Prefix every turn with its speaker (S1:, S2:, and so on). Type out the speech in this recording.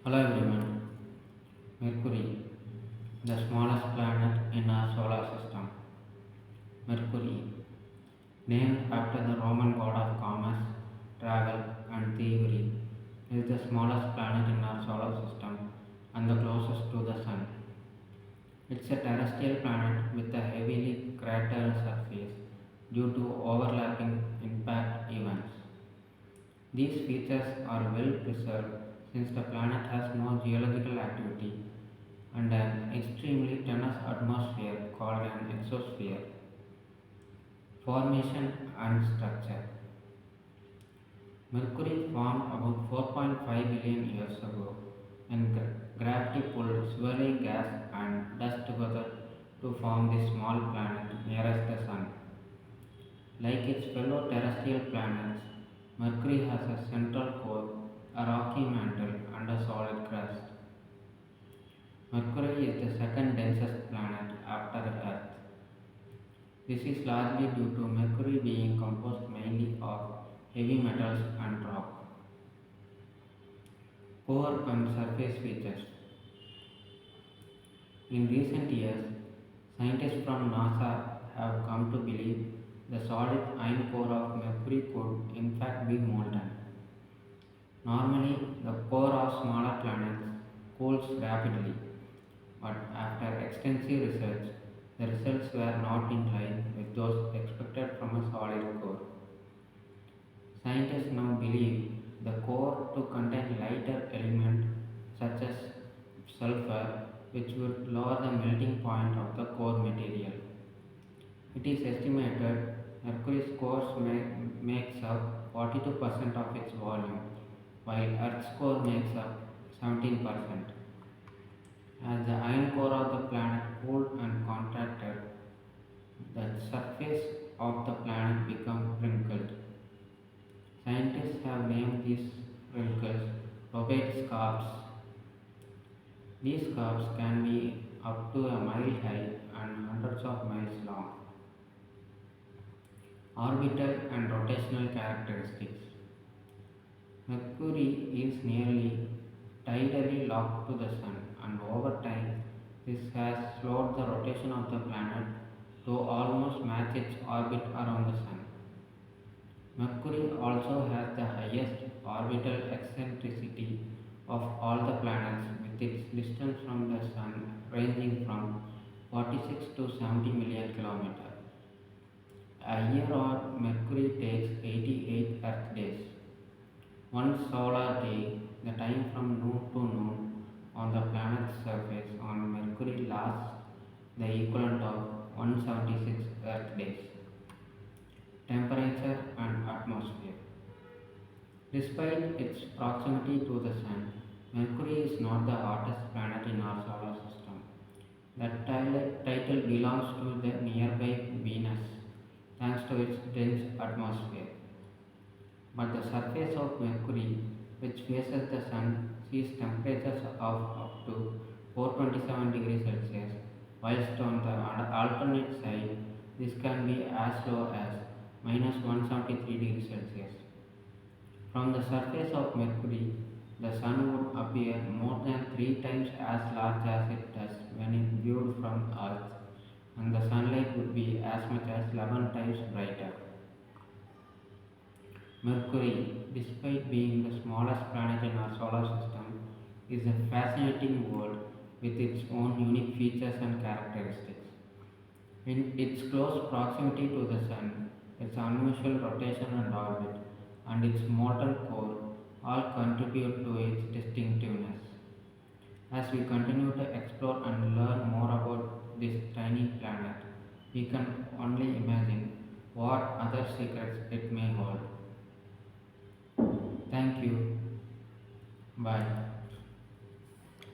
S1: Hello everyone. Mercury, the smallest planet in our solar system. Mercury, named after the Roman god of commerce, travel, and thievery, is the smallest planet in our solar system and the closest to the Sun. It's a terrestrial planet with a heavily cratered surface due to overlapping impact events. These features are well preserved since the planet has no geological activity and an extremely tenuous atmosphere called an exosphere. Formation and structure. Mercury formed about 4.5 billion years ago when gravity pulled swirling gas and dust together to form this small planet nearest the Sun. Like its fellow terrestrial planets, Mercury has a central core, a rocky mantle, and a solid crust. Mercury is the second densest planet after Earth. This is largely due to Mercury being composed mainly of heavy metals and rock. Core and surface features. In recent years, scientists from NASA have come to believe the solid iron core of Mercury could in fact be molten. Normally, the core of smaller planets cools rapidly, but after extensive research, the results were not in line with those expected from a solid core. Scientists now believe the core to contain lighter elements such as sulfur, which would lower the melting point of the core material. It is estimated Mercury's core makes up 42% of its volume, while Earth's core makes up 17%. As the iron core of the planet cooled and contracted, the surface of the planet became wrinkled. Scientists have named these wrinkles lobate scarps. These scarps can be up to a mile high and hundreds of miles long. Orbital and rotational characteristics. Mercury is nearly tidally locked to the Sun, and over time, this has slowed the rotation of the planet to almost match its orbit around the Sun. Mercury also has the highest orbital eccentricity of all the planets, with its distance from the Sun ranging from 46 to 70 million kilometers. A year on Mercury takes 88 Earth days. One solar day, the time from noon to noon on the planet's surface on Mercury lasts the equivalent of 176 Earth days. Temperature and atmosphere. Despite its proximity to the Sun, Mercury is not the hottest planet in our solar system. That title belongs to the nearby Venus thanks to its dense atmosphere. But the surface of Mercury, which faces the Sun, sees temperatures of up to 427 degrees Celsius, whilst on the alternate side, this can be as low as minus 173 degrees Celsius. From the surface of Mercury, the Sun would appear more than 3 times as large as it does when viewed from Earth, and the sunlight would be as much as 11 times brighter. Mercury, despite being the smallest planet in our solar system, is a fascinating world with its own unique features and characteristics. In its close proximity to the Sun, its unusual rotation and orbit, and its molten core all contribute to its distinctiveness. As we continue to explore and learn more about this tiny planet, we can only imagine what other secrets it may hold. Thank you. Bye.